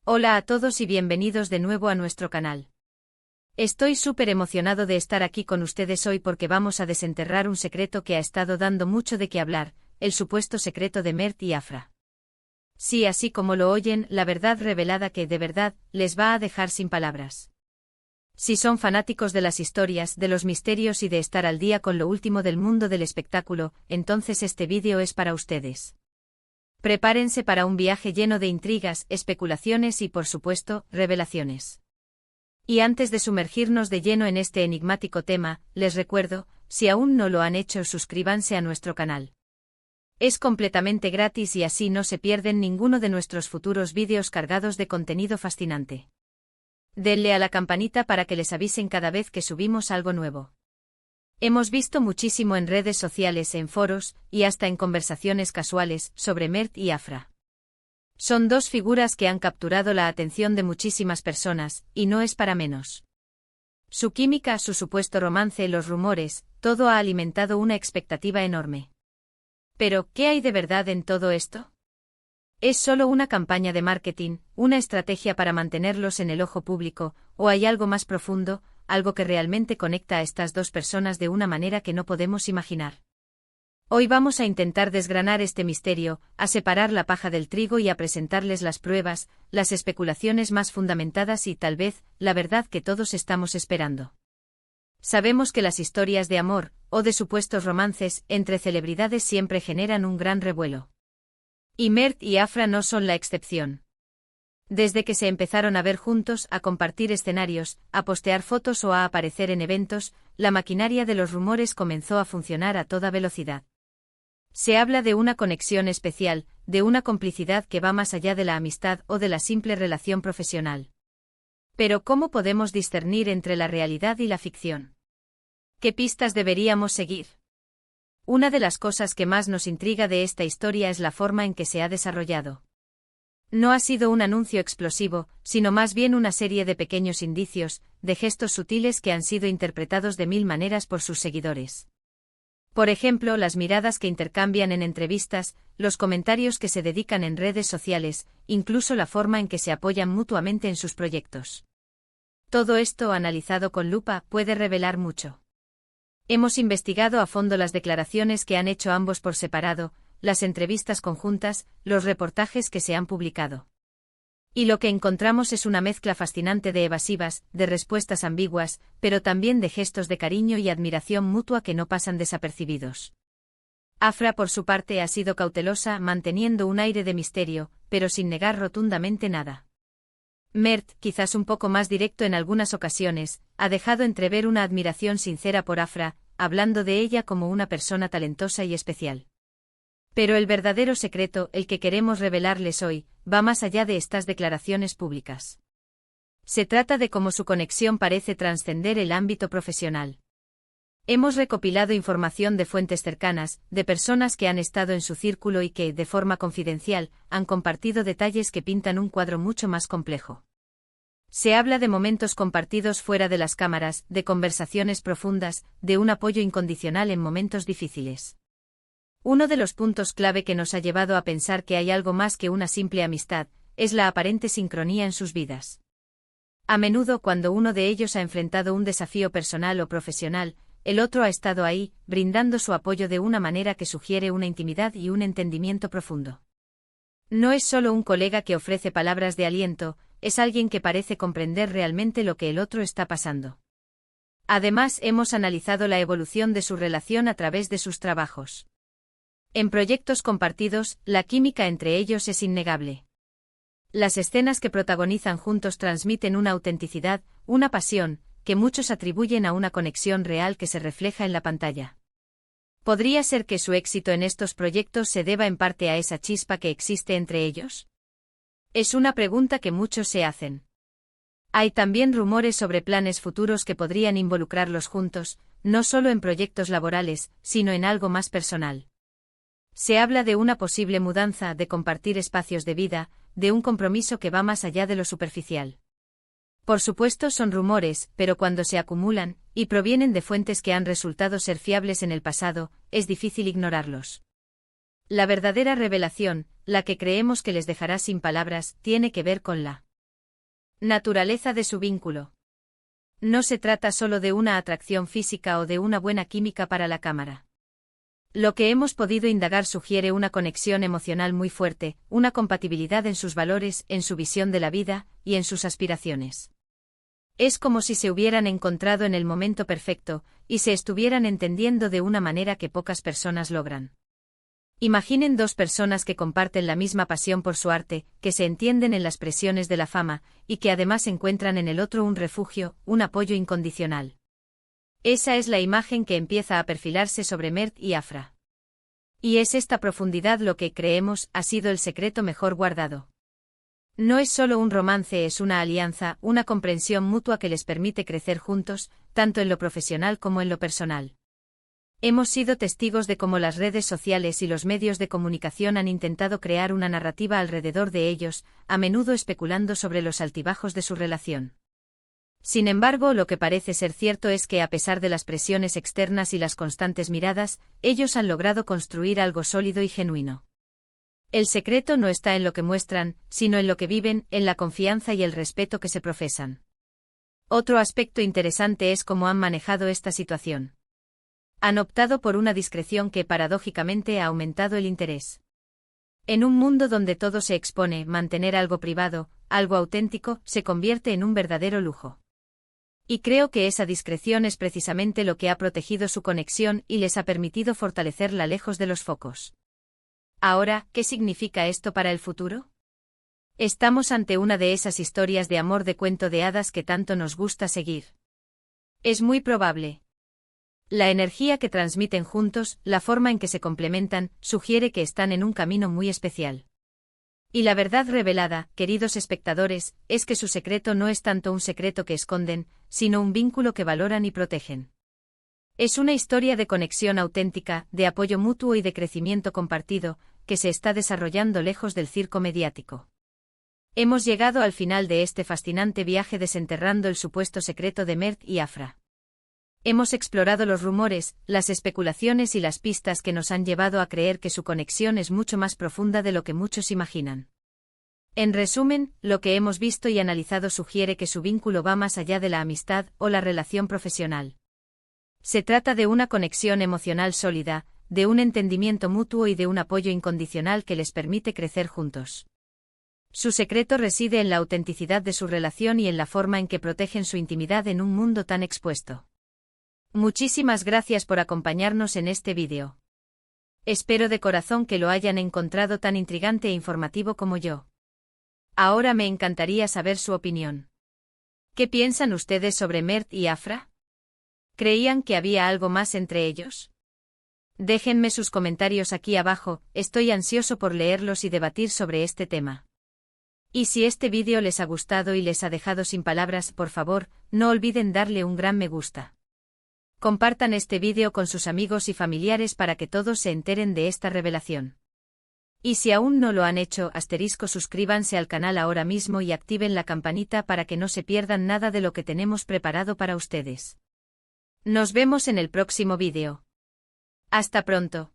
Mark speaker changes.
Speaker 1: Hola a todos y bienvenidos de nuevo a nuestro canal. Estoy súper emocionado de estar aquí con ustedes hoy porque vamos a desenterrar un secreto que ha estado dando mucho de qué hablar, el supuesto secreto de Mert y Afra. Sí, así como lo oyen, la verdad revelada que, de verdad, les va a dejar sin palabras. Si son fanáticos de las historias, de los misterios y de estar al día con lo último del mundo del espectáculo, entonces este vídeo es para ustedes. Prepárense para un viaje lleno de intrigas, especulaciones y, por supuesto, revelaciones. Y antes de sumergirnos de lleno en este enigmático tema, les recuerdo, si aún no lo han hecho, suscríbanse a nuestro canal. Es completamente gratis y así no se pierden ninguno de nuestros futuros vídeos cargados de contenido fascinante. Denle a la campanita para que les avisen cada vez que subimos algo nuevo. Hemos visto muchísimo en redes sociales, en foros, y hasta en conversaciones casuales, sobre Mert y Afra. Son dos figuras que han capturado la atención de muchísimas personas, y no es para menos. Su química, su supuesto romance, los rumores, todo ha alimentado una expectativa enorme. Pero, ¿qué hay de verdad en todo esto? ¿Es solo una campaña de marketing, una estrategia para mantenerlos en el ojo público, o hay algo más profundo, algo que realmente conecta a estas dos personas de una manera que no podemos imaginar? Hoy vamos a intentar desgranar este misterio, a separar la paja del trigo y a presentarles las pruebas, las especulaciones más fundamentadas y tal vez, la verdad que todos estamos esperando. Sabemos que las historias de amor, o de supuestos romances, entre celebridades siempre generan un gran revuelo. Y Mert y Afra no son la excepción. Desde que se empezaron a ver juntos, a compartir escenarios, a postear fotos o a aparecer en eventos, la maquinaria de los rumores comenzó a funcionar a toda velocidad. Se habla de una conexión especial, de una complicidad que va más allá de la amistad o de la simple relación profesional. Pero ¿cómo podemos discernir entre la realidad y la ficción? ¿Qué pistas deberíamos seguir? Una de las cosas que más nos intriga de esta historia es la forma en que se ha desarrollado. No ha sido un anuncio explosivo, sino más bien una serie de pequeños indicios, de gestos sutiles que han sido interpretados de mil maneras por sus seguidores. Por ejemplo, las miradas que intercambian en entrevistas, los comentarios que se dedican en redes sociales, incluso la forma en que se apoyan mutuamente en sus proyectos. Todo esto, analizado con lupa, puede revelar mucho. Hemos investigado a fondo las declaraciones que han hecho ambos por separado, las entrevistas conjuntas, los reportajes que se han publicado. Y lo que encontramos es una mezcla fascinante de evasivas, de respuestas ambiguas, pero también de gestos de cariño y admiración mutua que no pasan desapercibidos. Afra, por su parte, ha sido cautelosa, manteniendo un aire de misterio, pero sin negar rotundamente nada. Mert, quizás un poco más directo en algunas ocasiones, ha dejado entrever una admiración sincera por Afra, hablando de ella como una persona talentosa y especial. Pero el verdadero secreto, el que queremos revelarles hoy, va más allá de estas declaraciones públicas. Se trata de cómo su conexión parece trascender el ámbito profesional. Hemos recopilado información de fuentes cercanas, de personas que han estado en su círculo y que, de forma confidencial, han compartido detalles que pintan un cuadro mucho más complejo. Se habla de momentos compartidos fuera de las cámaras, de conversaciones profundas, de un apoyo incondicional en momentos difíciles. Uno de los puntos clave que nos ha llevado a pensar que hay algo más que una simple amistad, es la aparente sincronía en sus vidas. A menudo, cuando uno de ellos ha enfrentado un desafío personal o profesional, el otro ha estado ahí, brindando su apoyo de una manera que sugiere una intimidad y un entendimiento profundo. No es solo un colega que ofrece palabras de aliento, es alguien que parece comprender realmente lo que el otro está pasando. Además, hemos analizado la evolución de su relación a través de sus trabajos. En proyectos compartidos, la química entre ellos es innegable. Las escenas que protagonizan juntos transmiten una autenticidad, una pasión, que muchos atribuyen a una conexión real que se refleja en la pantalla. ¿Podría ser que su éxito en estos proyectos se deba en parte a esa chispa que existe entre ellos? Es una pregunta que muchos se hacen. Hay también rumores sobre planes futuros que podrían involucrarlos juntos, no solo en proyectos laborales, sino en algo más personal. Se habla de una posible mudanza, de compartir espacios de vida, de un compromiso que va más allá de lo superficial. Por supuesto son rumores, pero cuando se acumulan, y provienen de fuentes que han resultado ser fiables en el pasado, es difícil ignorarlos. La verdadera revelación, la que creemos que les dejará sin palabras, tiene que ver con la Naturaleza de su vínculo. No se trata solo de una atracción física o de una buena química para la cámara. Lo que hemos podido indagar sugiere una conexión emocional muy fuerte, una compatibilidad en sus valores, en su visión de la vida, y en sus aspiraciones. Es como si se hubieran encontrado en el momento perfecto, y se estuvieran entendiendo de una manera que pocas personas logran. Imaginen dos personas que comparten la misma pasión por su arte, que se entienden en las presiones de la fama, y que además encuentran en el otro un refugio, un apoyo incondicional. Esa es la imagen que empieza a perfilarse sobre Mert y Afra. Y es esta profundidad lo que, creemos, ha sido el secreto mejor guardado. No es solo un romance, es una alianza, una comprensión mutua que les permite crecer juntos, tanto en lo profesional como en lo personal. Hemos sido testigos de cómo las redes sociales y los medios de comunicación han intentado crear una narrativa alrededor de ellos, a menudo especulando sobre los altibajos de su relación. Sin embargo, lo que parece ser cierto es que a pesar de las presiones externas y las constantes miradas, ellos han logrado construir algo sólido y genuino. El secreto no está en lo que muestran, sino en lo que viven, en la confianza y el respeto que se profesan. Otro aspecto interesante es cómo han manejado esta situación. Han optado por una discreción que paradójicamente ha aumentado el interés. En un mundo donde todo se expone, mantener algo privado, algo auténtico, se convierte en un verdadero lujo. Y creo que esa discreción es precisamente lo que ha protegido su conexión y les ha permitido fortalecerla lejos de los focos. Ahora, ¿qué significa esto para el futuro? Estamos ante una de esas historias de amor de cuento de hadas que tanto nos gusta seguir. Es muy probable. La energía que transmiten juntos, la forma en que se complementan, sugiere que están en un camino muy especial. Y la verdad revelada, queridos espectadores, es que su secreto no es tanto un secreto que esconden, sino un vínculo que valoran y protegen. Es una historia de conexión auténtica, de apoyo mutuo y de crecimiento compartido, que se está desarrollando lejos del circo mediático. Hemos llegado al final de este fascinante viaje desenterrando el supuesto secreto de Mert y Afra. Hemos explorado los rumores, las especulaciones y las pistas que nos han llevado a creer que su conexión es mucho más profunda de lo que muchos imaginan. En resumen, lo que hemos visto y analizado sugiere que su vínculo va más allá de la amistad o la relación profesional. Se trata de una conexión emocional sólida, de un entendimiento mutuo y de un apoyo incondicional que les permite crecer juntos. Su secreto reside en la autenticidad de su relación y en la forma en que protegen su intimidad en un mundo tan expuesto. Muchísimas gracias por acompañarnos en este vídeo. Espero de corazón que lo hayan encontrado tan intrigante e informativo como yo. Ahora me encantaría saber su opinión. ¿Qué piensan ustedes sobre Mert y Afra? ¿Creían que había algo más entre ellos? Déjenme sus comentarios aquí abajo, estoy ansioso por leerlos y debatir sobre este tema. Y si este vídeo les ha gustado y les ha dejado sin palabras, por favor, no olviden darle un gran me gusta. Compartan este vídeo con sus amigos y familiares para que todos se enteren de esta revelación. Y si aún no lo han hecho, suscríbanse al canal ahora mismo y activen la campanita para que no se pierdan nada de lo que tenemos preparado para ustedes. Nos vemos en el próximo vídeo. Hasta pronto.